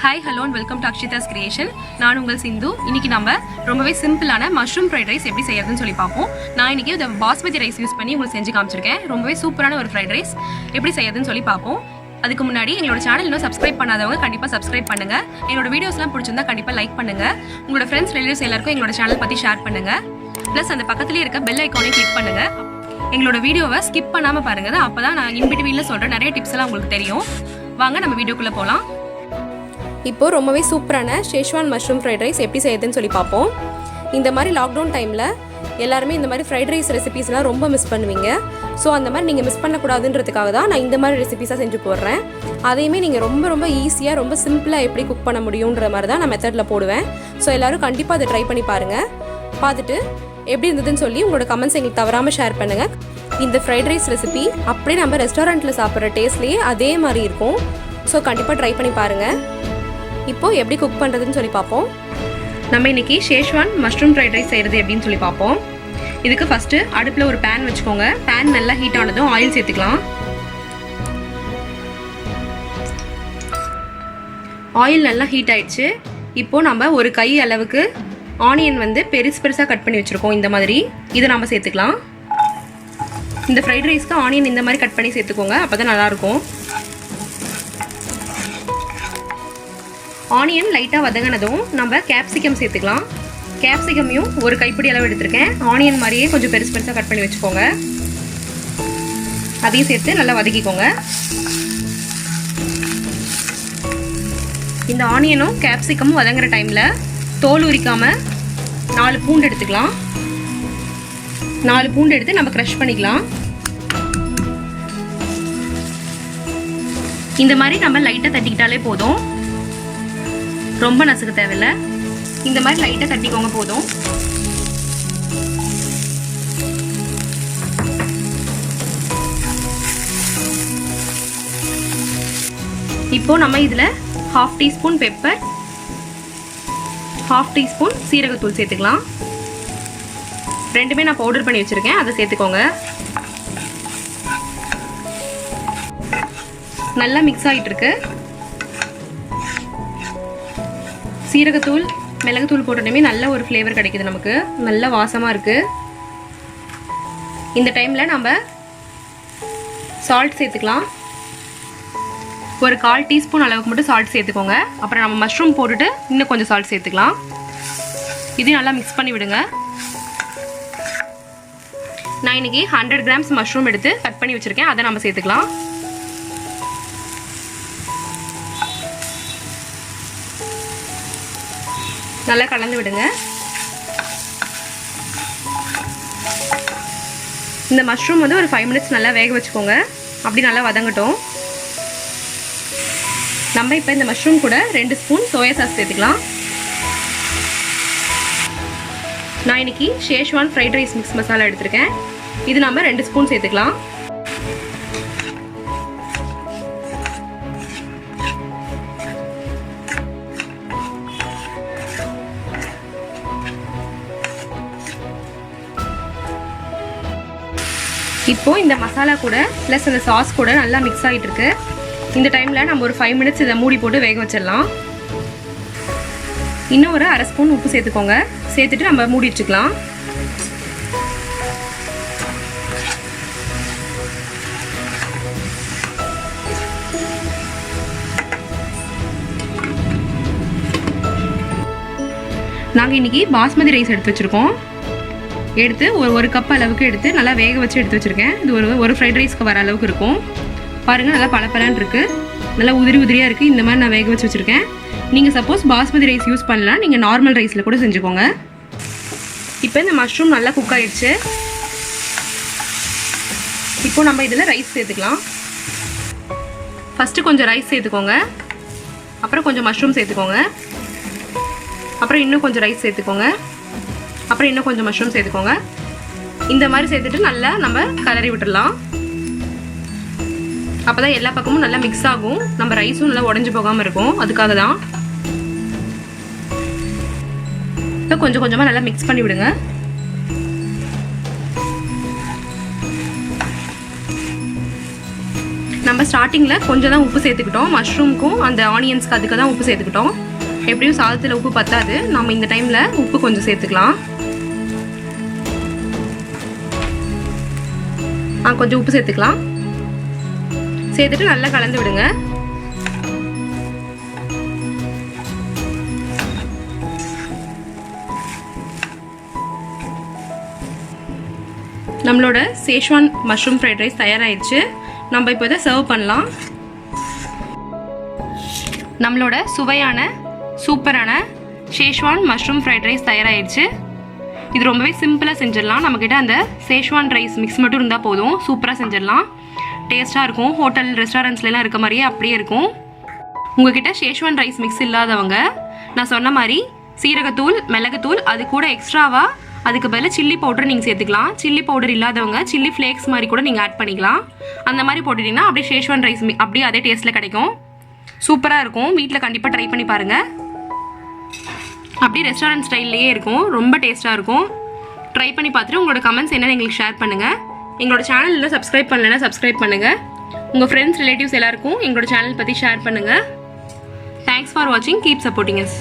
Hi, hello and welcome to Akshitha's Creation. நான் உங்கள் சிந்து. இன்னைக்கு நம்ம ரொம்பவே சிம்பிளான மஷ்ரூம் ஃப்ரைட் ரைஸ் எப்படி செய்யறதுன்னு சொல்லி பார்ப்போம். நான் இன்னைக்கு இந்த பாஸ்மதி ரைஸ் யூஸ் பண்ணி உங்களுக்கு செஞ்சு காமிச்சிருக்கேன். ரொம்பவே சூப்பரான ஒரு ஃப்ரைட் ரைஸ் எப்படி செய்யறதுன்னு சொல்லி பார்ப்போம். அதுக்கு முன்னாடி எங்களோட சேனல் இன்னும் சப்ஸ்கிரைப் பண்ணாதவங்க கண்டிப்பாக சப்ஸ்கிரைப் பண்ணுங்க. எங்களோட வீடியோஸ்லாம் பிடிச்சிருந்தா கண்டிப்பாக லைக் பண்ணுங்க. உங்களோட ஃப்ரெண்ட்ஸ் ரிலேட்டிவ்ஸ் எல்லாருக்கும் எங்களோட சேனல் பற்றி ஷேர் பண்ணுங்க. ப்ளஸ் அந்த பக்கத்துலேயே இருக்க பெல் ஐக்கானையும் கிளிக் பண்ணுங்க. எங்களோட வீடியோவை ஸ்கிப் பண்ணாமல் பாருங்க. அப்பதான் நான் இன்பிட்வீனில் சொல்கிற நிறைய டிப்ஸ் எல்லாம் உங்களுக்கு தெரியும். வாங்க நம்ம வீடியோக்குள்ளே போகலாம். இப்போ ரொம்பவே சூப்பரான ஷேஷ்வான் மஷ்ரூம் ஃப்ரைட் ரைஸ் எப்படி செய்யுதுன்னு சொல்லி பார்ப்போம். இந்த மாதிரி லாக்டவுன் டைமில் எல்லாருமே இந்த மாதிரி ஃப்ரைட் ரைஸ் ரெசிபீஸ்லாம் ரொம்ப மிஸ் பண்ணுவீங்க. ஸோ அந்த மாதிரி நீங்கள் மிஸ் பண்ணக்கூடாதுன்றதுக்காக தான் நான் இந்த மாதிரி ரெசிபீஸாக செஞ்சு போடுறேன். அதையுமே நீங்கள் ரொம்ப ஈஸியாக ரொம்ப சிம்பிளாக எப்படி குக் பண்ண முடியுன்ற மாதிரி தான் நான் மெத்தடில் போடுவேன். ஸோ எல்லோரும் கண்டிப்பாக அதை ட்ரை பண்ணி பாருங்கள். பார்த்துட்டு எப்படி இருந்ததுன்னு சொல்லி உங்களோட கமெண்ட்ஸ் எங்களுக்கு தவறாமல் ஷேர் பண்ணுங்கள். இந்த ஃப்ரைட் ரைஸ் ரெசிபி அப்படியே நம்ம ரெஸ்டாரண்ட்டில் சாப்பிட்ற டேஸ்ட்லேயே அதே மாதிரி இருக்கும். ஸோ கண்டிப்பாக ட்ரை பண்ணி பாருங்கள். இப்போது எப்படி குக் பண்ணுறதுன்னு சொல்லி பார்ப்போம். நம்ம இன்றைக்கி ஷேஷ்வான் மஷ்ரூம் ஃப்ரைட் ரைஸ் செய்கிறது எப்படின்னு சொல்லி பார்ப்போம். இதுக்கு ஃபஸ்ட்டு அடுப்பில் ஒரு பேன் வச்சுக்கோங்க. பேன் நல்லா ஹீட் ஆனதும் ஆயில் சேர்த்துக்கலாம். ஆயில் நல்லா ஹீட் ஆயிடுச்சு. இப்போது நம்ம ஒரு கை அளவுக்கு ஆனியன் வந்து பெருசாக கட் பண்ணி வச்சுருக்கோம். இந்த மாதிரி இதை நம்ம சேர்த்துக்கலாம். இந்த ஃப்ரைட் ரைஸ்க்கு ஆனியன் இந்த மாதிரி கட் பண்ணி சேர்த்துக்கோங்க, அப்போ தான் நல்லாயிருக்கும். ஆனியன் லைட்டாக வதங்கினதும் நம்ம கேப்சிகம் சேர்த்துக்கலாம். கேப்சிகமையும் ஒரு கைப்பிடி அளவு எடுத்திருக்கேன். ஆனியன் மாதிரியே கொஞ்சம் பெருசாக கட் பண்ணி வச்சுக்கோங்க. அதையும் சேர்த்து நல்லா வதக்கிக்கோங்க. இந்த ஆனியனும் கேப்சிகமும் வதங்குற டைமில் தோல் உரிக்காமல் 4 பூண்டு எடுத்துக்கலாம். 4 பூண்டு எடுத்து நம்ம க்ரஷ் பண்ணிக்கலாம். இந்த மாதிரி நம்ம லைட்டாக தட்டிக்கிட்டாலே போதும், ரொம்ப நசுக்க தேவையில்லை. இந்த மாதிரி லைட்டாக தட்டிக்கோங்க போதும். இப்போ நம்ம இதில் 1/2 டீஸ்பூன் பெப்பர், 1/2 டீஸ்பூன் சீரகத்தூள் சேர்த்துக்கலாம். ரெண்டுமே நான் பவுடர் பண்ணி வச்சுருக்கேன், அதை சேர்த்துக்கோங்க. நல்லா மிக்ஸ் ஆகிட்டு இருக்கு. சீரகத்தூள் மிளகுத்தூள் போட்டோன்னே நல்ல ஒரு ஃப்ளேவர் கிடைக்குது, நமக்கு நல்ல வாசமாக இருக்குது. இந்த டைமில் நம்ம சால்ட் சேர்த்துக்கலாம். ஒரு 1/4 டீஸ்பூன் அளவுக்கு மட்டும் சால்ட் சேர்த்துக்கோங்க. அப்புறம் நம்ம மஷ்ரூம் போட்டுட்டு இன்னும் கொஞ்சம் சால்ட் சேர்த்துக்கலாம். இதையும் நல்லா மிக்ஸ் பண்ணி விடுங்க. நான் இன்றைக்கி 100 கிராம்ஸ் மஷ்ரூம் எடுத்து கட் பண்ணி வச்சுருக்கேன், அதை நம்ம சேர்த்துக்கலாம். நல்லா கலந்து விடுங்க. இந்த மஷ்ரூம் வந்து ஒரு 5 மினிட்ஸ் நல்லா வேக வச்சுக்கோங்க. அப்படி நல்லா வதங்கட்டும். நம்ம இப்போ இந்த மஷ்ரூம் கூட 2 ஸ்பூன் சோயா சாஸ் சேர்த்துக்கலாம். நான் இன்னைக்கு Schezwan fried rice mix masala எடுத்திருக்கேன். இது நம்ம 2 ஸ்பூன் சேர்த்துக்கலாம். இப்போது இந்த மசாலா கூட ப்ளஸ் அந்த சாஸ் கூட நல்லா மிக்ஸ் ஆகிட்டு இருக்கு. இந்த டைமில் நம்ம ஒரு 5 மினிட்ஸ் இதை மூடி போட்டு வேக வச்சிடலாம். இன்னும் ஒரு 1/2 ஸ்பூன் உப்பு சேர்த்துக்கோங்க. சேர்த்துட்டு நம்ம மூடி வச்சுக்கலாம். நாங்கள் இன்றைக்கி பாஸ்மதி ரைஸ் எடுத்து வச்சுருக்கோம். எடுத்து ஒரு கப் அளவுக்கு எடுத்து நல்லா வேக வச்சு எடுத்து வச்சுருக்கேன். இது ஒரு ஃப்ரைட் ரைஸ்க்கு வர அளவுக்கு இருக்கும். பாருங்கள், நல்லா பளபளன்னு இருக்குது, நல்லா உதிரியாக இருக்குது. இந்த மாதிரி நான் வேக வச்சு வச்சுருக்கேன். நீங்கள் சப்போஸ் பாஸ்மதி ரைஸ் யூஸ் பண்ணலாம், நீங்கள் நார்மல் ரைஸில் கூட செஞ்சுக்கோங்க. இப்போ இந்த மஷ்ரூம் நல்லா குக் ஆகிடுச்சு. இப்போ நம்ம இதில் ரைஸ் சேர்த்துக்கலாம். ஃபஸ்ட்டு கொஞ்சம் ரைஸ் சேர்த்துக்கோங்க. அப்புறம் கொஞ்சம் மஷ்ரூம் சேர்த்துக்கோங்க. அப்புறம் இன்னும் கொஞ்சம் ரைஸ் சேர்த்துக்கோங்க. அப்புறம் இன்னும் கொஞ்சம் மஷ்ரூம் சேர்த்துக்கோங்க. இந்த மாதிரி சேர்த்துட்டு நல்லா நம்ம கலரி விட்டுடலாம். அப்போ தான் எல்லா பக்கமும் நல்லா மிக்ஸ் ஆகும், நம்ம ரைஸும் நல்லா உடஞ்சி போகாமல் இருக்கும். அதுக்காக தான் இப்போ கொஞ்சமாக நல்லா மிக்ஸ் பண்ணி விடுங்க. நம்ம ஸ்டார்டிங்கில் கொஞ்சம் தான் உப்பு சேர்த்துக்கிட்டோம், மஷ்ரூம்க்கும் அந்த ஆனியன்ஸ்க்கு அதுக்கு தான் உப்பு சேர்த்துக்கிட்டோம். எப்படியும் சாதத்தில் உப்பு பத்தாது, நம்ம இந்த டைமில் உப்பு கொஞ்சம் சேர்த்துக்கலாம். கொஞ்சம் உப்பு சேர்த்துக்கலாம். சேர்த்துட்டு நல்லா கலந்து விடுங்க. நம்மளோட சேஷ்வான் மஷ்ரூம் ஃப்ரைட் ரைஸ் தயாராகிடுச்சு. நம்ம இப்போ இதை சர்வ் பண்ணலாம். நம்மளோட சுவையான சூப்பரான ஷேஷ்வான் மஷ்ரூம் ஃப்ரைட் ரைஸ் தயாராகிடுச்சு. இது ரொம்பவே சிம்பிளாக செஞ்சிடலாம். நம்மக்கிட்ட அந்த சேஷ்வான் ரைஸ் மிக்ஸ் மட்டும் இருந்தால் போதும், சூப்பராக செஞ்சிடலாம். டேஸ்ட்டாக இருக்கும். ஹோட்டல் ரெஸ்டாரண்ட்ஸ்லாம் இருக்க மாதிரியே அப்படியே இருக்கும். உங்ககிட்ட ஷேஷ்வான் ரைஸ் மிக்ஸ் இல்லாதவங்க நான் சொன்ன மாதிரி சீரகத்தூள், மிளகுத்தூள், அது கூட எக்ஸ்ட்ராவாக அதுக்கு பதில் சில்லி பவுடர் நீங்கள் சேர்த்துக்கலாம். சில்லி பவுடர் இல்லாதவங்க சில்லி ஃப்ளேக்ஸ் மாதிரி கூட நீங்கள் ஆட் பண்ணிக்கலாம். அந்த மாதிரி போட்டுட்டிங்கன்னா அப்படியே ஷேஷ்வான் ரைஸ் அப்படியே அதே டேஸ்ட்டில் கிடைக்கும். சூப்பராக இருக்கும். வீட்டில் கண்டிப்பாக ட்ரை பண்ணி பாருங்கள். அப்படியே ரெஸ்டாரண்ட் ஸ்டைல்லையே இருக்கும். ரொம்ப டேஸ்ட்டாக இருக்கும். ட்ரை பண்ணி பார்த்துட்டு உங்களோட கமெண்ட்ஸ் என்னென்னு எங்களுக்கு ஷேர் பண்ணுங்கள். எங்களோட சேனலில் சப்ஸ்கிரைப் பண்ணலைன்னா சப்ஸ்கிரைப் பண்ணுங்கள். உங்கள் ஃப்ரெண்ட்ஸ் ரிலேட்டிவ்ஸ் எல்லாருக்கும் எங்களோட சேனல் பற்றி ஷேர் பண்ணுங்கள். தேங்க்ஸ் ஃபார் வாட்சிங். Keep supporting us.